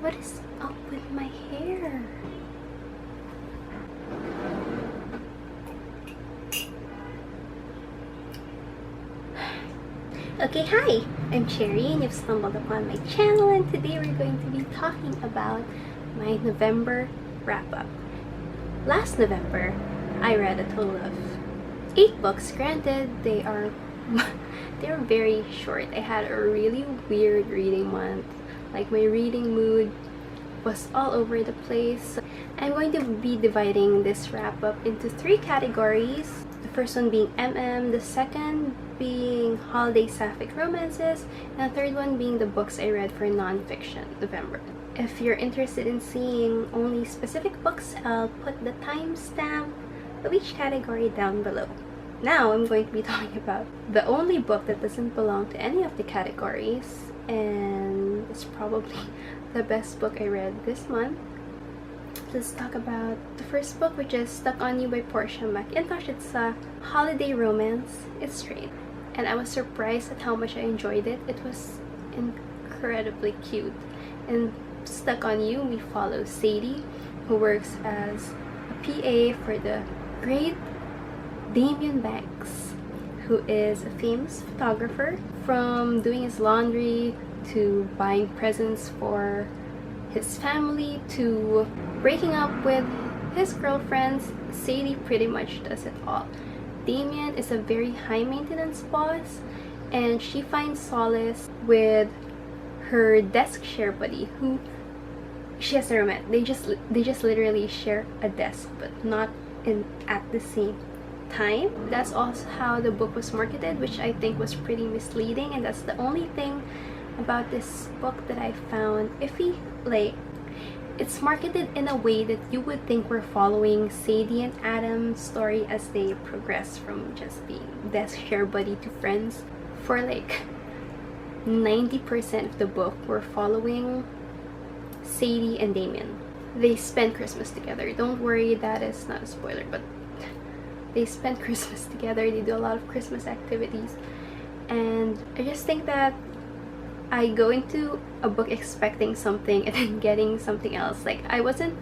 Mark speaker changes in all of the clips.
Speaker 1: What is up with my hair? Okay, hi! I'm Cherry and you've stumbled upon my channel, and today we're going to be talking about my November wrap-up. Last November, I read a total of 8 books. Granted, they are very short. I had a really weird reading month. Like, my reading mood was all over the place. I'm going to be dividing this wrap-up into 3 categories. The first one being MM, the second being holiday sapphic romances, and the third one being the books I read for nonfiction November. If you're interested in seeing only specific books, I'll put the timestamp of each category down below. Now I'm going to be talking about the only book that doesn't belong to any of the categories, and it's probably the best book I read this month. Let's talk about the first book, which is Stuck on You by Portia McIntosh. It's a holiday romance. It's straight, and I was surprised at how much I enjoyed it. It was incredibly cute. In Stuck on You, we follow Sadie, who works as a PA for the great Damien Banks, who is a famous photographer. From doing his laundry to buying presents for his family to breaking up with his girlfriends, Sadie pretty much does it all. Damien is a very high maintenance boss, and she finds solace with her desk share buddy, who she has never met. They just literally share a desk, but not at the same time. That's also how the book was marketed, which I think was pretty misleading, and that's the only thing about this book that I found iffy. Like, it's marketed in a way that you would think we're following Sadie and Adam's story as they progress from just being desk share buddy to friends. For like 90% of the book, we're following Sadie and Damien. They spend Christmas together. Don't worry, that is not a spoiler, but they spend Christmas together. They do a lot of Christmas activities, and I just think that I go into a book expecting something and then getting something else. Like, I wasn't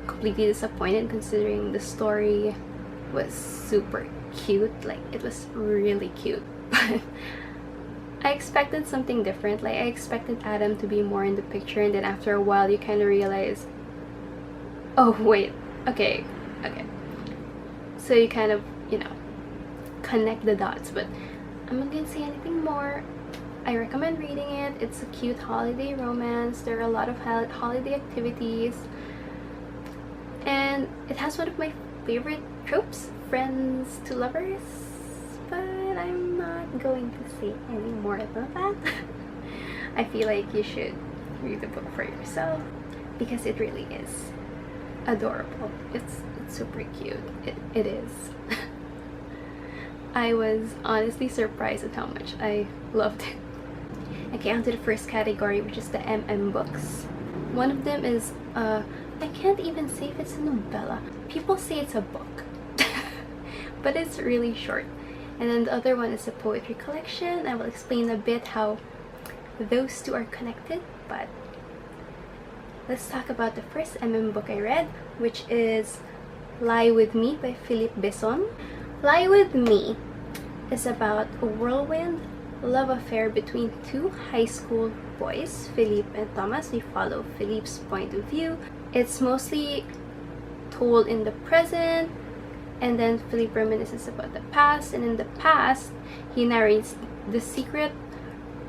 Speaker 1: completely disappointed considering the story was super cute. Like, it was really cute, but I expected something different. Like, I expected Adam to be more in the picture, and then after a while you kind of realize, oh wait, okay. So you kind of, connect the dots, but I'm not gonna say anything more. I recommend reading it. It's a cute holiday romance. There are a lot of holiday activities, and it has one of my favorite tropes, friends to lovers, but I'm not going to say any more than that. I feel like you should read the book for yourself because it really is adorable. It's super cute. It is. I was honestly surprised at how much I loved it. Okay, on to the first category, which is the MM books. One of them is I can't even say if it's a novella. People say it's a book, but it's really short. And then the other one is a poetry collection. I will explain a bit how those two are connected, but let's talk about the first MM book I read, which is Lie With Me by Philippe Besson. Lie With Me is about a whirlwind love affair between 2 high school boys, Philippe and Thomas. We follow Philippe's point of view. It's mostly told in the present, and then Philippe reminisces about the past, and in the past he narrates the secret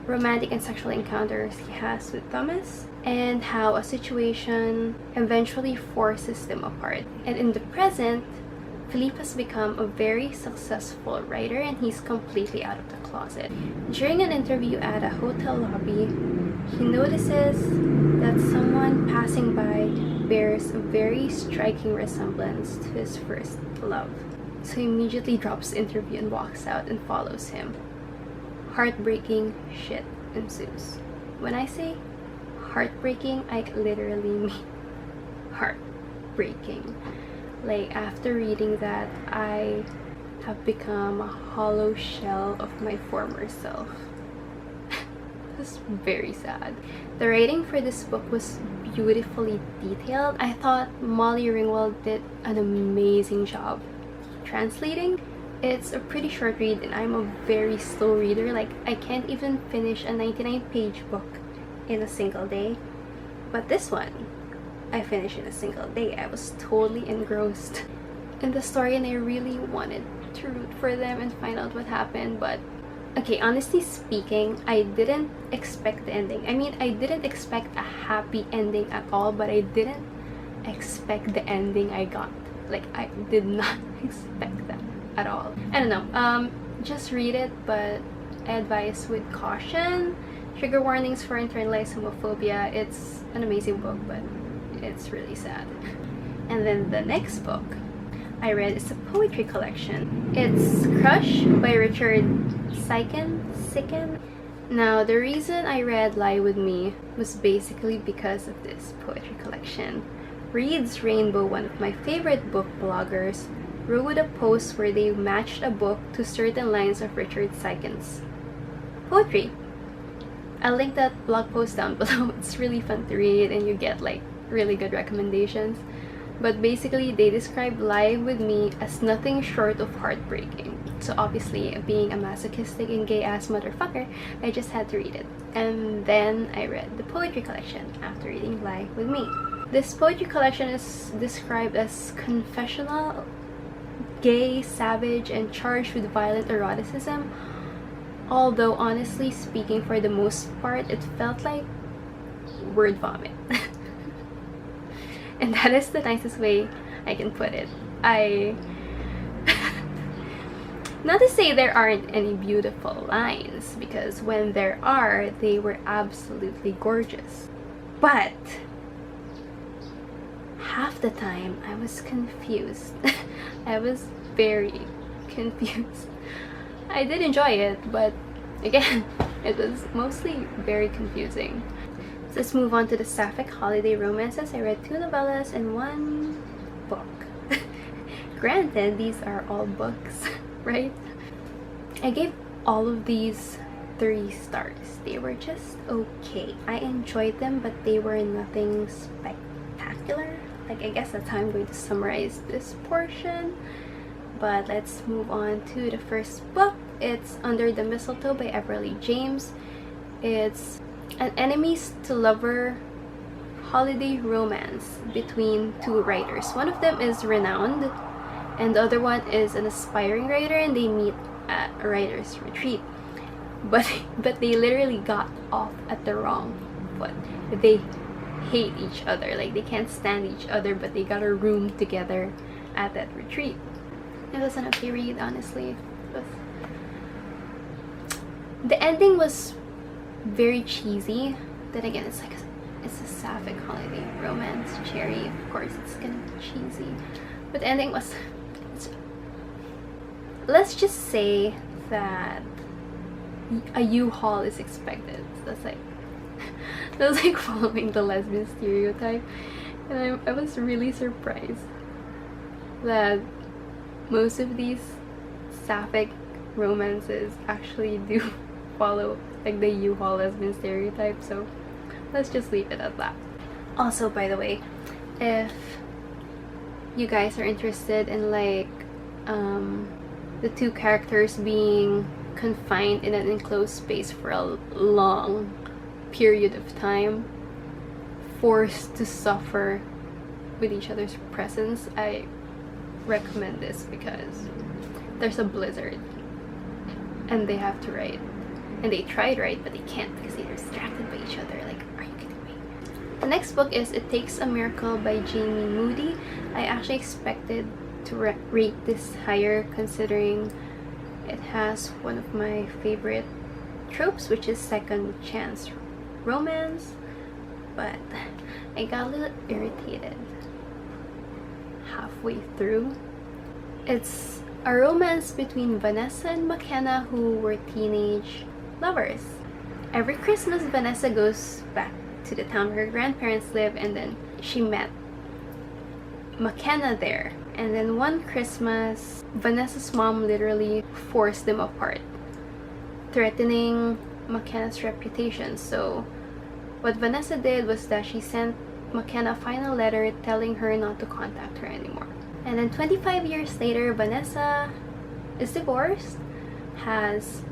Speaker 1: romantic and sexual encounters he has with Thomas, and how a situation eventually forces them apart. And in the present, Philippe has become a very successful writer, and he's completely out of the closet. During an interview at a hotel lobby, he notices that someone passing by bears a very striking resemblance to his first love. So he immediately drops the interview and walks out and follows him. Heartbreaking shit ensues. When I say heartbreaking, I literally mean heartbreaking. Like, after reading that, I have become a hollow shell of my former self. It was very sad. The writing for this book was beautifully detailed. I thought Molly Ringwald did an amazing job translating. It's a pretty short read and I'm a very slow reader. Like, I can't even finish a 99-page book in a single day. But this one, I finished in a single day. I was totally engrossed in the story and I really wanted to root for them and find out what happened. But okay, honestly speaking, I didn't expect the ending. I mean, I didn't expect a happy ending at all, but I didn't expect the ending I got. Like, I did not expect that at all. I don't know, just read it, but I advise with caution. Trigger warnings for internalized homophobia. It's an amazing book, but it's really sad. And then the next book I read is a poetry collection. It's Crush by Richard Siken. Now, the reason I read Lie With Me was basically because of this poetry collection. Reads Rainbow, one of my favorite book bloggers, wrote a post where they matched a book to certain lines of Richard Siken's poetry. I'll link that blog post down below. It's really fun to read and you get like really good recommendations. But basically, they describe Lie With Me as nothing short of heartbreaking. So obviously, being a masochistic and gay-ass motherfucker, I just had to read it. And then I read the poetry collection after reading Lie With Me. This poetry collection is described as confessional, gay, savage, and charged with violent eroticism. Although, honestly speaking, for the most part, it felt like word vomit. And that is the nicest way I can put it. Not to say there aren't any beautiful lines, because when there are, they were absolutely gorgeous. But half the time, I was confused. I was very confused. I did enjoy it, but again, it was mostly very confusing. So let's move on to the sapphic holiday romances. I read 2 novellas and 1 book. Granted, these are all books, right? I gave all of these 3 stars. They were just okay. I enjoyed them, but they were nothing spectacular. Like, I guess that's how I'm going to summarize this portion. But let's move on to the first book. It's Under the Mistletoe by Everly James. It's an enemies to lover holiday romance between 2 writers. One of them is renowned and the other one is an aspiring writer, and they meet at a writer's retreat. But they literally got off at the wrong foot. They hate each other. Like, they can't stand each other, but they got a room together at that retreat. It was an okay read, honestly. The ending was very cheesy. Then again, it's a sapphic holiday romance. Cherry, of course, it's gonna be cheesy. But the ending was... let's just say that a U-Haul is expected. So that's like following the lesbian stereotype. And I was really surprised that most of these sapphic romances actually do follow like the U-Haul lesbian stereotype, so let's just leave it at that. Also, by the way, if you guys are interested in like the 2 characters being confined in an enclosed space for a long period of time, forced to suffer with each other's presence, I recommend this because there's a blizzard and they have to write, and they try to write but they can't because they're distracted by each other. Like, are you kidding me? The next book is It Takes a Miracle by Jamie Moody. I actually expected to rate this higher considering it has one of my favorite tropes, which is second chance romance, but I got a little irritated halfway through. It's a romance between Vanessa and McKenna, who were teenage lovers. Every Christmas, Vanessa goes back to the town where her grandparents live, and then she met McKenna there. And then one Christmas, Vanessa's mom literally forced them apart, threatening McKenna's reputation. So what Vanessa did was that she sent McKenna a final letter telling her not to contact her anymore. And then 25 years later, Vanessa is divorced, has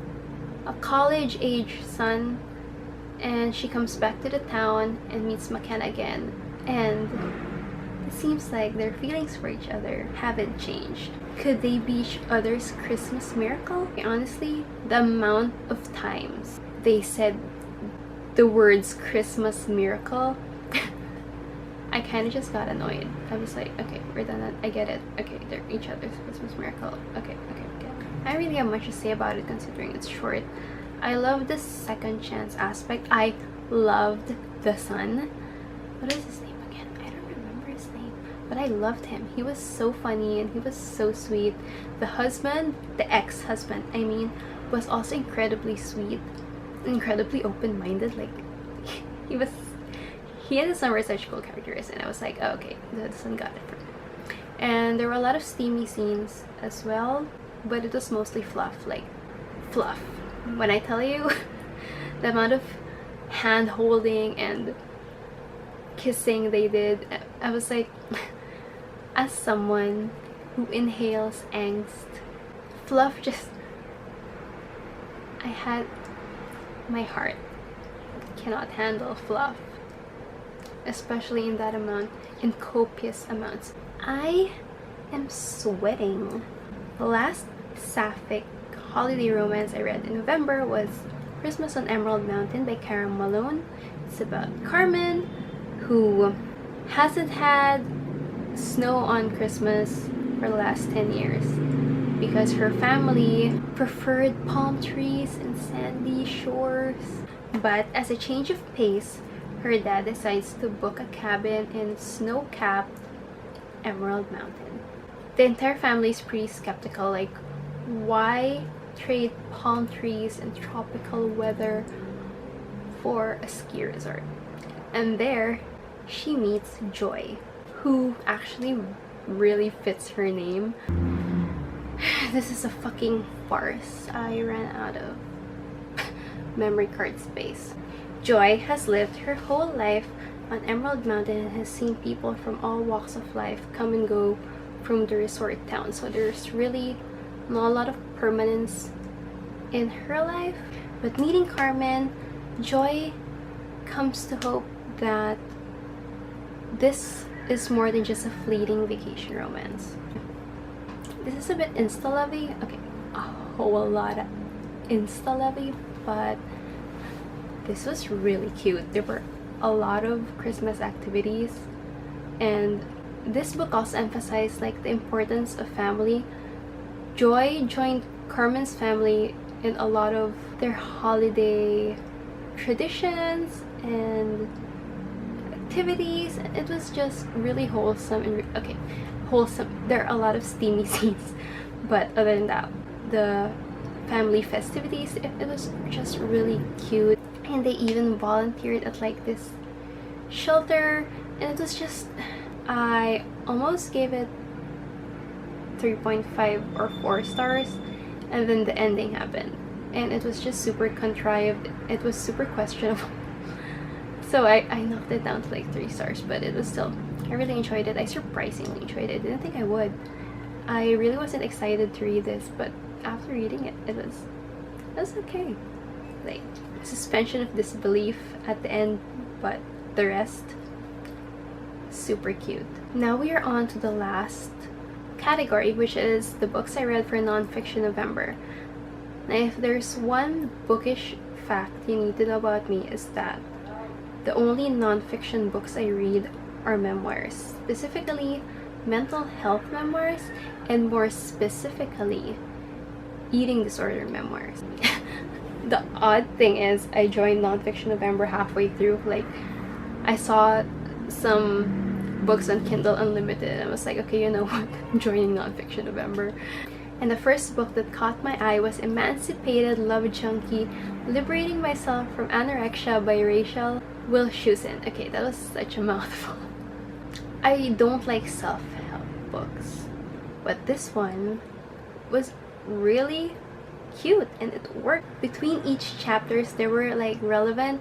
Speaker 1: a college-age son, and she comes back to the town and meets McKenna again. And it seems like their feelings for each other haven't changed. Could they be each other's Christmas miracle? Honestly, the amount of times they said the words Christmas miracle, I kind of just got annoyed. I was like, okay, we're done. I get it. Okay, they're each other's Christmas miracle. Okay. I don't really have much to say about it considering it's short. I love the second chance aspect. I loved the son. What is his name again? I don't remember his name. But I loved him. He was so funny and he was so sweet. The husband, the ex-husband, I mean, was also incredibly sweet, incredibly open-minded. Like, he and the son were such cool characters, and I was like, oh, okay, the son got it for me. And there were a lot of steamy scenes as well, but it was mostly fluff. Like, fluff. When I tell you the amount of hand holding and kissing they did, I was like, as someone who inhales angst, fluff just, my heart cannot handle fluff, especially in that amount, in copious amounts. I am sweating. The last sapphic holiday romance I read in November was Christmas on Emerald Mountain by Karen Malone. It's about Carmen, who hasn't had snow on Christmas for the last 10 years because her family preferred palm trees and sandy shores. But as a change of pace, her dad decides to book a cabin in snow-capped Emerald Mountain. The entire family is pretty skeptical, like, why trade palm trees and tropical weather for a ski resort? And there, she meets Joy, who actually really fits her name. This is a fucking farce. I ran out of memory card space. Joy has lived her whole life on Emerald Mountain and has seen people from all walks of life come and go from the resort town. So there's really not a lot of permanence in her life. But meeting Carmen, Joy comes to hope that this is more than just a fleeting vacation romance. This is a bit insta-lovey. Okay, a whole lot of insta-lovey, but this was really cute. There were a lot of Christmas activities, and this book also emphasized like the importance of family. Joy joined Carmen's family in a lot of their holiday traditions and activities. It was just really wholesome and wholesome. There are a lot of steamy scenes, but other than that, the family festivities, it was just really cute. And they even volunteered at like this shelter, and it was just, I almost gave it 3.5 or 4 stars, and then the ending happened and it was just super contrived. It was super questionable. So I knocked it down to like 3 stars, but it was still, I really enjoyed it. I surprisingly enjoyed it. I didn't think I would. I really wasn't excited to read this, but after reading it, it was okay. Like, suspension of disbelief at the end, but the rest, super cute. Now we are on to the last category, which is the books I read for nonfiction November. Now, if there's one bookish fact you need to know about me, is that the only nonfiction books I read are memoirs, specifically mental health memoirs, and more specifically, eating disorder memoirs. The odd thing is, I joined nonfiction November halfway through. Like, I saw some books on Kindle Unlimited and I was like, okay, you know what, I'm joining nonfiction November. And the first book that caught my eye was Emancipated Love Junkie, Liberating Myself from Anorexia by Rachel Wilshusen. Okay, that was such a mouthful. I don't like self-help books, but this one was really cute and it worked. Between each chapters, there were like relevant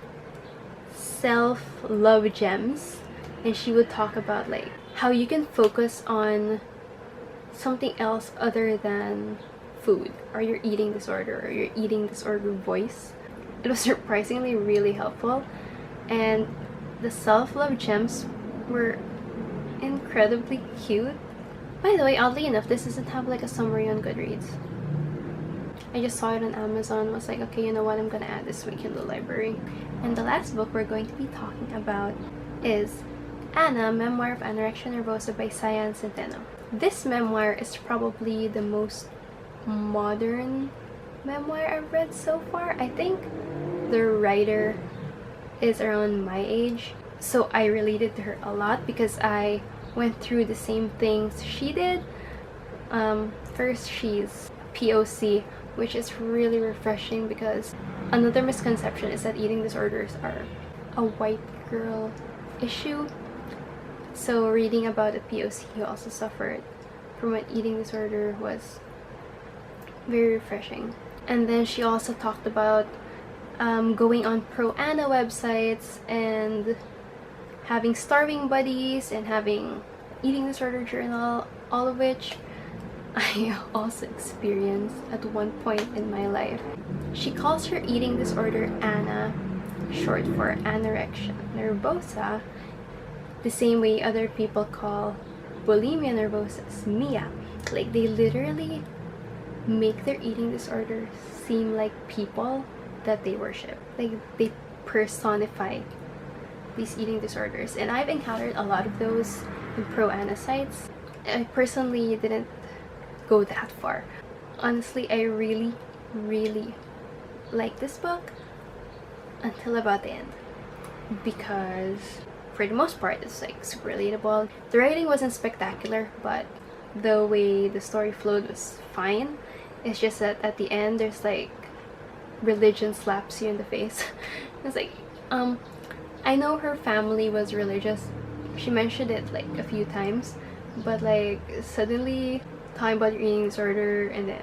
Speaker 1: self-love gems and she would talk about like how you can focus on something else other than food or your eating disorder or your eating disorder voice. It was surprisingly really helpful, and the self-love gems were incredibly cute. By the way, oddly enough, this doesn't have like a summary on Goodreads. I just saw it on Amazon, was like, okay, you know what, I'm gonna add this week in the library. And the last book we're going to be talking about is Anna, Memoir of Anorexia Nervosa by Cyan Centeno. This memoir is probably the most modern memoir I've read so far. I think the writer is around my age, so I related to her a lot because I went through the same things she did. First, she's POC, which is really refreshing because another misconception is that eating disorders are a white girl issue. So reading about a POC who also suffered from an eating disorder was very refreshing. And then she also talked about going on pro-Anna websites and having starving buddies and having eating disorder journal, all of which I also experienced at one point in my life. She calls her eating disorder Anna, short for anorexia nervosa, the same way other people call bulimia nervosa Mia. Like, they literally make their eating disorders seem like people that they worship. Like, they personify these eating disorders, and I've encountered a lot of those in pro-Anna sites. I personally didn't go that far. Honestly, I really like this book until about the end, because for the most part it's like super relatable. The writing wasn't spectacular, but the way the story flowed was fine. It's just that at the end there's like religion slaps you in the face. It's like, I know her family was religious. She mentioned it like a few times, but like suddenly talking about your eating disorder and then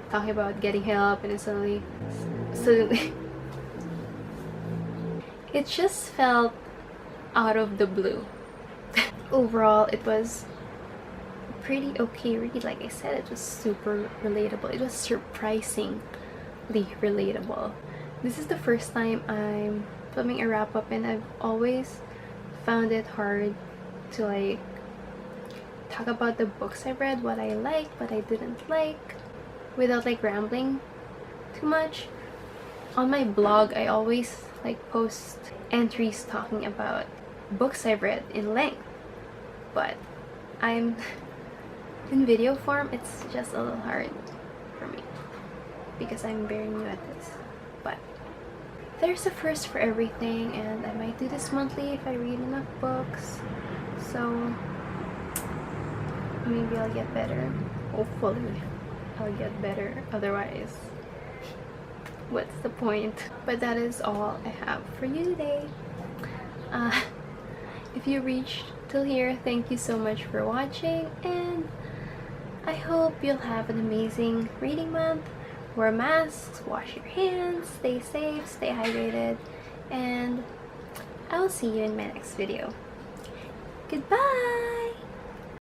Speaker 1: talking about getting help, and then suddenly it just felt out of the blue. Overall, it was a pretty okay read. Like I said, it was super relatable. It was surprisingly relatable. This is the first time I'm filming a wrap-up, and I've always found it hard to like talk about the books I read, what I liked, what I didn't like, without like rambling too much. On my blog, I always like post entries talking about books I've read in length, but I'm in video form, it's just a little hard for me because I'm very new at this. But there's a first for everything, and I might do this monthly if I read enough books, so maybe I'll get better. Hopefully I'll get better, otherwise what's the point? But that is all I have for you today. If you reached till here, thank you so much for watching, and I hope you'll have an amazing reading month. Wear masks, wash your hands, stay safe, stay hydrated, and I will see you in my next video. Goodbye!